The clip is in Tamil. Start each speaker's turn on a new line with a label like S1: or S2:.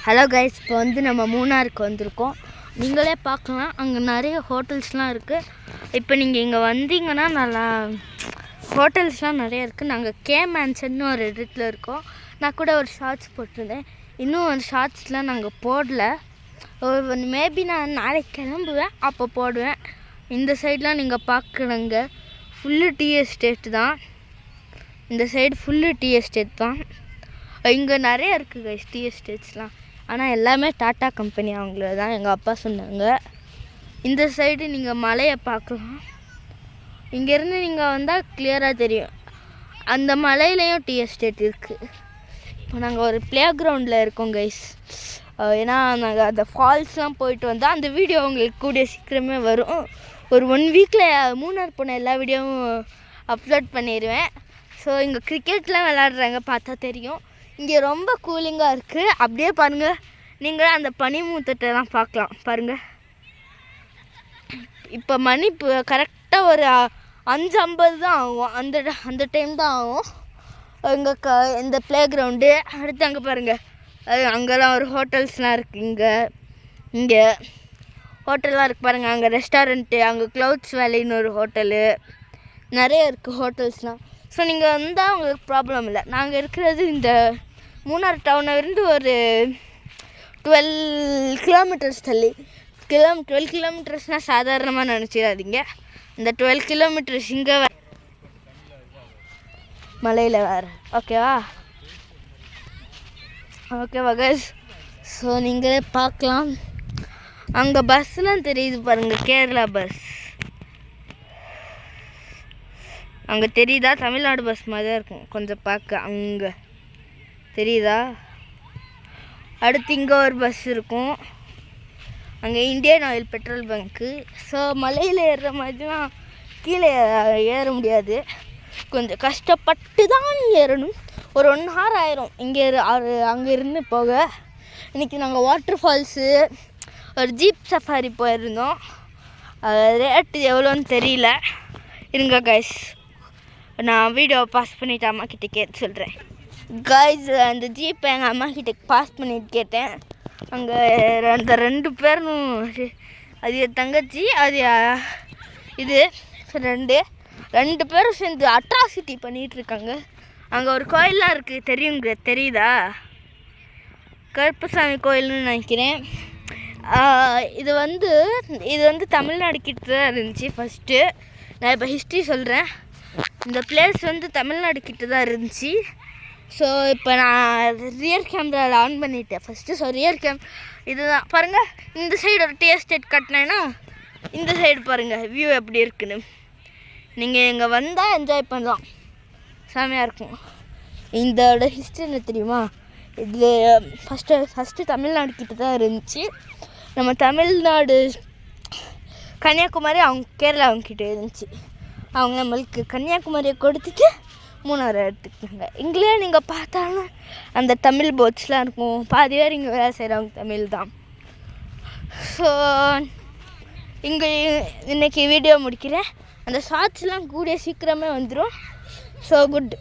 S1: ஹலோ கைஸ், இப்போ வந்து நம்ம மூணாருக்கு வந்திருக்கோம். நீங்களே பார்க்கலாம், அங்கே நிறைய ஹோட்டல்ஸ்லாம் இருக்குது. இப்போ நீங்கள் இங்கே வந்தீங்கன்னா நல்லா ஹோட்டல்ஸ்லாம் நிறைய இருக்குது. நாங்கள் கே மேன்ஷன்னு ஒரு இடத்துல இருக்கோம். நான் கூட ஒரு ஷார்ட்ஸ் போட்டிருந்தேன். இன்னும் ஒரு ஷார்ட்ஸ்லாம் நாங்கள் போடல. மேபி நான் நாளைக்கு கிளம்புவேன், அப்போ போடுவேன். இந்த சைட்லாம் நீங்கள் பார்க்குறங்க ஃபுல்லு டீ எஸ்டேட் தான். இந்த சைடு ஃபுல்லு டீ எஸ்டேட் தான். இங்கே நிறைய இருக்குது கைஸ் டீ எஸ்டேட்ஸ்லாம். ஆனால் எல்லாமே டாட்டா கம்பெனி அவங்கள தான் எங்கள் அப்பா சொன்னாங்க. இந்த சைடு நீங்கள் மலையை பார்க்கலாம். இங்கேருந்து நீங்கள் வந்தால் கிளியராக தெரியும். அந்த மலையிலையும் டீ எஸ்டேட் இருக்குது. இப்போ நாங்கள் ஒரு ப்ளே கிரவுண்டில் இருக்கோம் கைஸ். ஏன்னா நாங்கள் அந்த ஃபால்ஸ்லாம் போயிட்டு வந்தால் அந்த வீடியோ உங்களுக்கு கூடிய சீக்கிரமே வரும். ஒரு 1 வீக்கில் மூணார் போன எல்லா வீடியோவும் அப்லோட் பண்ணிடுவேன். ஸோ இங்கே கிரிக்கெட்லாம் விளாட்றாங்க, பார்த்தா தெரியும். இங்கே ரொம்ப கூலிங்காக இருக்குது. அப்படியே பாருங்கள், நீங்களும் அந்த பனிமூத்தட்டெல்லாம் பார்க்கலாம் பாருங்கள். இப்போ மணி இப்போ கரெக்டாக ஒரு 5:50 தான் ஆகும். அந்த டைம் தான் ஆகும் இங்கே இந்த ப்ளே கிரவுண்டு. அடுத்து அங்கே பாருங்கள், அங்கெல்லாம் ஒரு ஹோட்டல்ஸ்லாம் இருக்குது. இங்கே ஹோட்டல்லாம் இருக்குது பாருங்கள். அங்கே ரெஸ்டாரண்ட்டு, அங்கே க்ளவுட்ஸ் வேலின்னு ஒரு ஹோட்டலு, நிறைய இருக்குது ஹோட்டல்ஸ்லாம். ஸோ நீங்கள் வந்தால் உங்களுக்கு ப்ராப்ளம் இல்லை. நாங்கள் இருக்கிறது இந்த மூணார் டவுனை இருந்து ஒரு 12 கிலோமீட்டர்ஸ் தள்ளி. 12 கிலோமீட்டர்ஸ்னால் சாதாரணமாக நினச்சிடாதீங்க. இந்த 12 கிலோமீட்டர்ஸ் இங்கே மலையில் வேறு. ஓகேவா கைஸ். ஸோ நீங்களே பார்க்கலாம். அங்கே பஸ்லாம் தெரியுது பாருங்கள், கேரளா பஸ். அங்கே தெரியுதா? தமிழ்நாடு பஸ் மாதிரி தான் இருக்கும் கொஞ்சம் பார்க்க. அங்கே தெரியுதா? அடுத்து இங்கே ஒரு பஸ் இருக்கும். அங்கே Indian oil petrol bunk. So மலையில் ஏறுற மாதிரிலாம் கீழே ஏற முடியாது, கொஞ்சம் கஷ்டப்பட்டு தான் ஏறணும். ஒரு 1 hour ஆயிரும் இங்கே அங்கேருந்து போக. இன்றைக்கி நாங்கள் வாட்டர் ஃபால்ஸு, ஒரு ஜீப் சஃபாரி போயிருந்தோம். ரேட்டு எவ்வளோன்னு தெரியல. இருங்க கைஸ், நான் வீடியோவை பாஸ் பண்ணிவிட்டு அம்மா கிட்டே கேட்டு சொல்கிறேன். கைஸ், அந்த ஜீப்பை எங்கள் அம்மா கிட்டே பாஸ் பண்ணிட்டு கேட்டேன். அங்கே அந்த 2 பேரும், அது என் தங்கச்சி, அது இது ரெண்டு பேரும் சேர்ந்து அட்ராசிட்டி பண்ணிகிட்ருக்காங்க. அங்கே ஒரு கோயிலெலாம் இருக்குது, தெரியுதா? கருப்பசாமி கோயில்னு நினைக்கிறேன். இது வந்து தமிழ்நாடு கிட்ட தான் இருந்துச்சு ஃபஸ்ட்டு. நான் இப்போ ஹிஸ்ட்ரி சொல்கிறேன். இந்த பிளேஸ் வந்து தமிழ்நாடு கிட்ட தான் இருந்துச்சு. ஸோ இப்போ நான் ரியர் கேமராவில் ஆன் பண்ணிட்டேன் ஃபஸ்ட்டு. ஸோ ரியர் இதுதான் பாருங்கள். இந்த சைடு ஒரு டீ எஸ்டேட் கட்டினேன்னா இந்த சைடு பாருங்கள் வியூ எப்படி இருக்குன்னு. நீங்கள் இங்கே வந்தால் என்ஜாய் பண்ணலாம், செமையாக இருக்கும். இதோட ஹிஸ்ட்ரி என்ன தெரியுமா? இது ஃபஸ்ட்டு தமிழ்நாடு கிட்ட தான் இருந்துச்சு. நம்ம தமிழ்நாடு கன்னியாகுமரி அவங்க கேரளா அவங்கக்கிட்ட இருந்துச்சு. அவங்க நம்மளுக்கு கன்னியாகுமரியை கொடுத்துட்டு மூணாரை எடுத்துக்கிட்டாங்க. இங்கேயே நீங்கள் பார்த்தாலும் அந்த தமிழ் போட்ஸ்லாம் இருக்கும். பாதி பேர் இங்கே வேலை செய்கிறவங்க தமிழ் தான். ஸோ இங்கே இன்றைக்கி வீடியோ முடிக்கிறேன். அந்த ஷார்ட்ஸ்லாம் கூடிய சீக்கிரமே வந்துடும். So good.